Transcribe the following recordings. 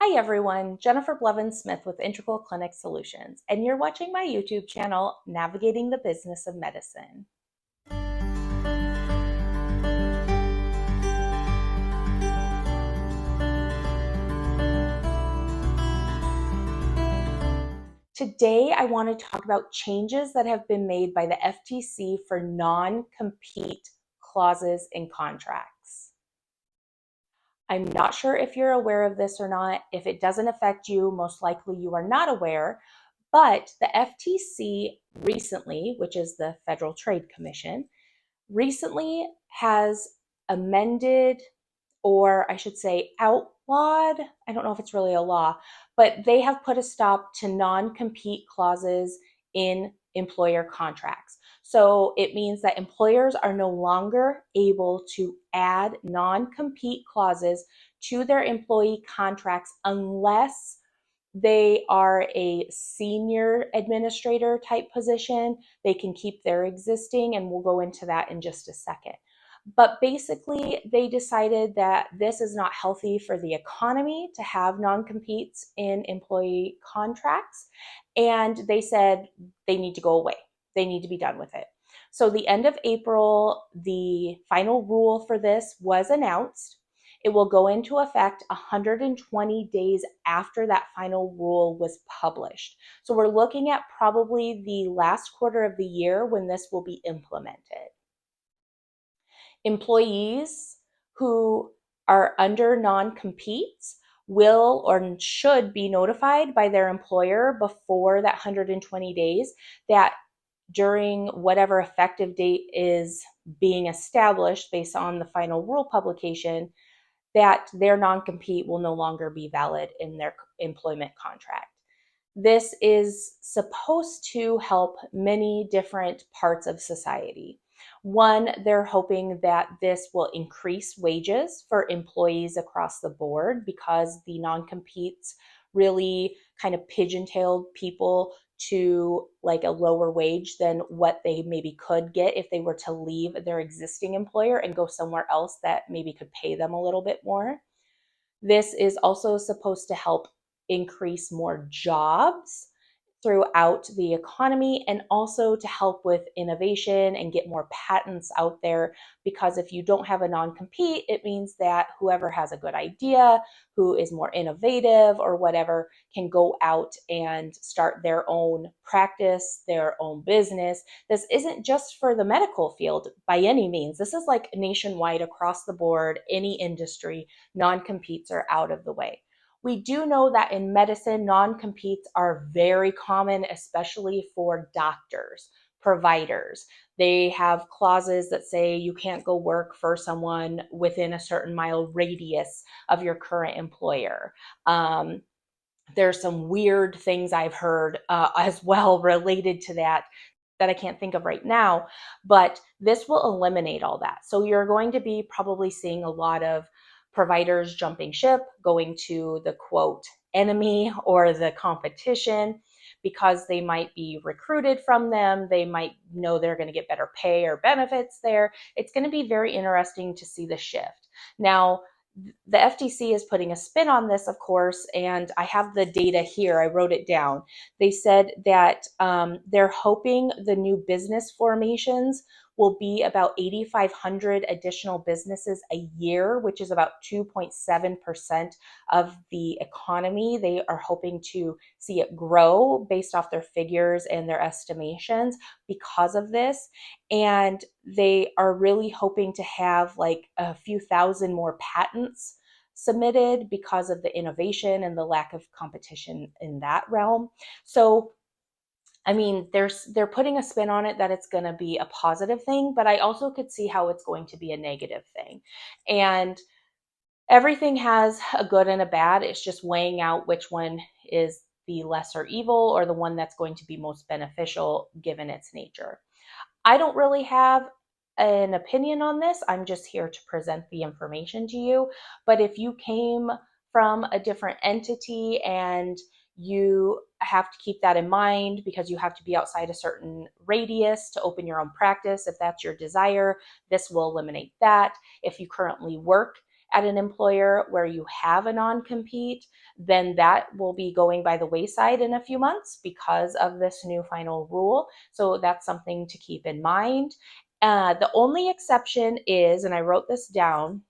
Hi everyone, Jennifer Blevins-Smith with Integral Clinic Solutions, and you're watching my YouTube channel, Navigating the Business of Medicine. Today, I want to talk about changes that have been made by the FTC for non-compete clauses in contracts. I'm not sure if you're aware of this or not. If it doesn't affect you, most likely you are not aware, but the FTC recently, which is the Federal Trade Commission, recently has amended, or I should say outlawed, I don't know if it's really a law, but they have put a stop to non-compete clauses in employer contracts. So it means that employers are no longer able to add non-compete clauses to their employee contracts unless they are a senior administrator type position. They can keep their existing, and we'll go into that in just a second. But basically, they decided that this is not healthy for the economy to have non-competes in employee contracts. And they said they need to go away. They need to be done with it. So the end of April, the final rule for this was announced. It will go into effect 120 days after that final rule was published. So we're looking at probably the last quarter of the year when this will be implemented. Employees who are under non-competes will or should be notified by their employer before that 120 days that during whatever effective date is being established based on the final rule publication, that their non-compete will no longer be valid in their employment contract. This is supposed to help many different parts of society. One, they're hoping that this will increase wages for employees across the board because the non-competes really kind of pigeon-tailed people to like a lower wage than what they maybe could get if they were to leave their existing employer and go somewhere else that maybe could pay them a little bit more. This is also supposed to help increase more jobs throughout the economy and also to help with innovation and get more patents out there, because if you don't have a non-compete, it means that whoever has a good idea, who is more innovative or whatever, can go out and start their own practice, their own business. This isn't just for the medical field by any means. This is like nationwide across the board, any industry, non-competes are out of the way. We do know that in medicine, non-competes are very common, especially for doctors, providers. They have clauses that say you can't go work for someone within a certain mile radius of your current employer. There's some weird things I've heard as well related to that I can't think of right now, but this will eliminate all that. So you're going to be probably seeing a lot of providers jumping ship, going to the quote enemy or the competition because they might be recruited from them. They might know they're going to get better pay or benefits there. It's going to be very interesting to see the shift. Now, the FTC is putting a spin on this, of course, and I have the data here. I wrote it down. They said that they're hoping the new business formations will be about 8,500 additional businesses a year, which is about 2.7% of the economy. They are hoping to see it grow based off their figures and their estimations because of this. And they are really hoping to have like a few thousand more patents submitted because of the innovation and the lack of competition in that realm. So I mean, they're putting a spin on it that it's going to be a positive thing, but I also could see how it's going to be a negative thing. And everything has a good and a bad. It's just weighing out which one is the lesser evil or the one that's going to be most beneficial given its nature. I don't really have an opinion on this. I'm just here to present the information to you. But if you came from a different entity and you have to keep that in mind because you have to be outside a certain radius to open your own practice, if that's your desire, this will eliminate that. If you currently work at an employer where you have a non-compete, then that will be going by the wayside in a few months because of this new final rule. So that's something to keep in mind. The only exception is, and I wrote this down,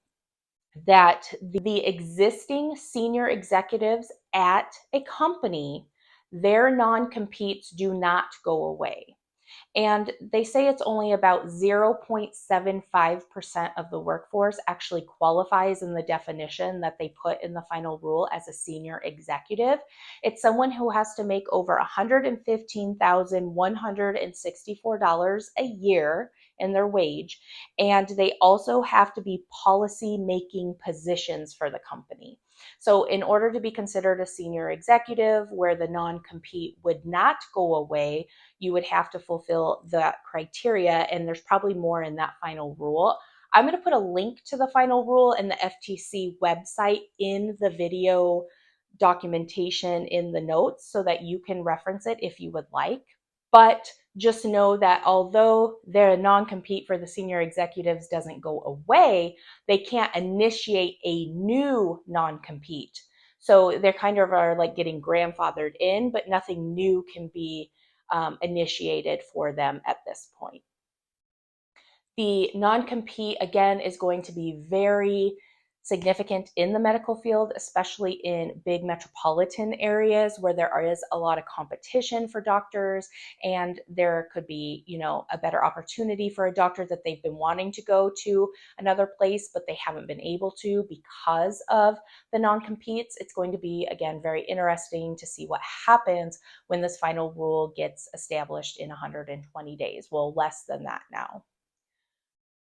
that the existing senior executives at a company, their non-competes do not go away. And they say it's only about 0.75% of the workforce actually qualifies in the definition that they put in the final rule as a senior executive. It's someone who has to make over $115,164 a year in their wage. And they also have to be policy making positions for the company. So in order to be considered a senior executive where the non-compete would not go away, you would have to fulfill that criteria, and there's probably more in that final rule. I'm going to put a link to the final rule and the FTC website in the video documentation in the notes so that you can reference it if you would like. But just know that although their non-compete for the senior executives doesn't go away, they can't initiate a new non-compete. So they're kind of are like getting grandfathered in, but nothing new can be initiated for them at this point. The non-compete, again, is going to be very significant in the medical field, especially in big metropolitan areas where there is a lot of competition for doctors, and there could be, a better opportunity for a doctor that they've been wanting to go to another place, but they haven't been able to because of the non-competes. It's going to be, again, very interesting to see what happens when this final rule gets established in 120 days. Well, less than that now.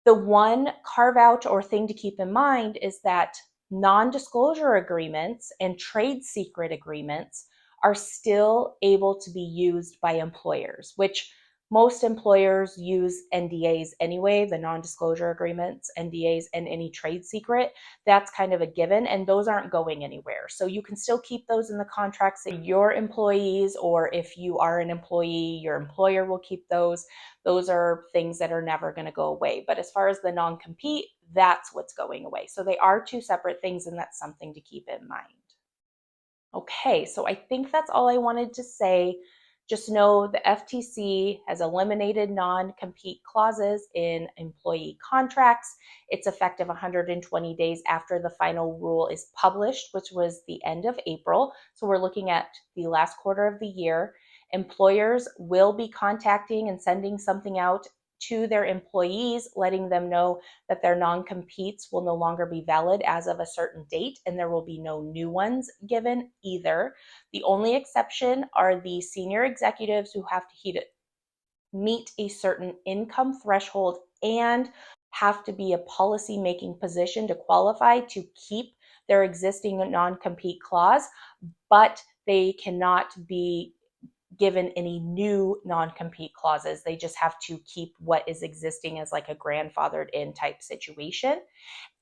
The one carve out or thing to keep in mind is that non-disclosure agreements and trade secret agreements are still able to be used by employers, which most employers use NDAs anyway, the non-disclosure agreements, NDAs, and any trade secret. That's kind of a given, and those aren't going anywhere. So you can still keep those in the contracts of your employees, or if you are an employee, your employer will keep those. Those are things that are never going to go away. But as far as the non-compete, that's what's going away. So they are two separate things, and that's something to keep in mind. Okay, so I think that's all I wanted to say. Just know the FTC has eliminated non-compete clauses in employee contracts. It's effective 120 days after the final rule is published, which was the end of April. So we're looking at the last quarter of the year. Employers will be contacting and sending something out to their employees, letting them know that their non-competes will no longer be valid as of a certain date, and there will be no new ones given either. The only exception are the senior executives who have to meet a certain income threshold and have to be a policy-making position to qualify to keep their existing non-compete clause, but they cannot be given any new non-compete clauses. They just have to keep what is existing as like a grandfathered in type situation.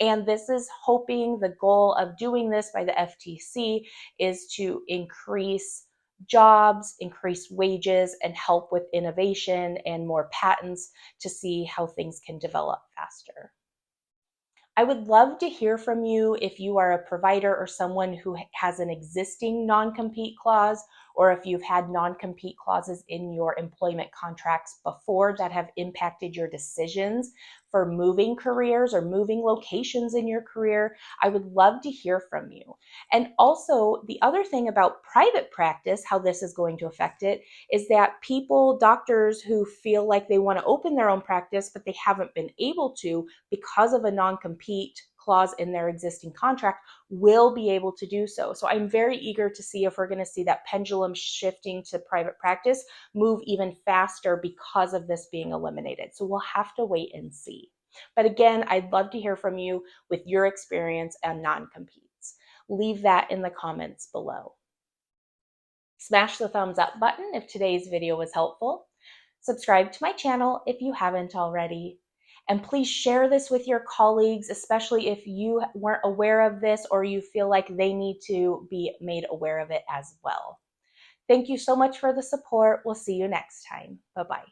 And this is hoping, the goal of doing this by the FTC is to increase jobs, increase wages, and help with innovation and more patents to see how things can develop faster. I would love to hear from you if you are a provider or someone who has an existing non-compete clause, or if you've had non-compete clauses in your employment contracts before that have impacted your decisions for moving careers or moving locations in your career. I would love to hear from you. And also, the other thing about private practice, how this is going to affect it, is that people, doctors who feel like they want to open their own practice, but they haven't been able to because of a non-compete clause in their existing contract, will be able to do so. So I'm very eager to see if we're going to see that pendulum shifting to private practice move even faster because of this being eliminated. So we'll have to wait and see. But again, I'd love to hear from you with your experience and non-competes. Leave that in the comments below. Smash the thumbs up button if today's video was helpful. Subscribe to my channel if you haven't already. And please share this with your colleagues, especially if you weren't aware of this or you feel like they need to be made aware of it as well. Thank you so much for the support. We'll see you next time. Bye-bye.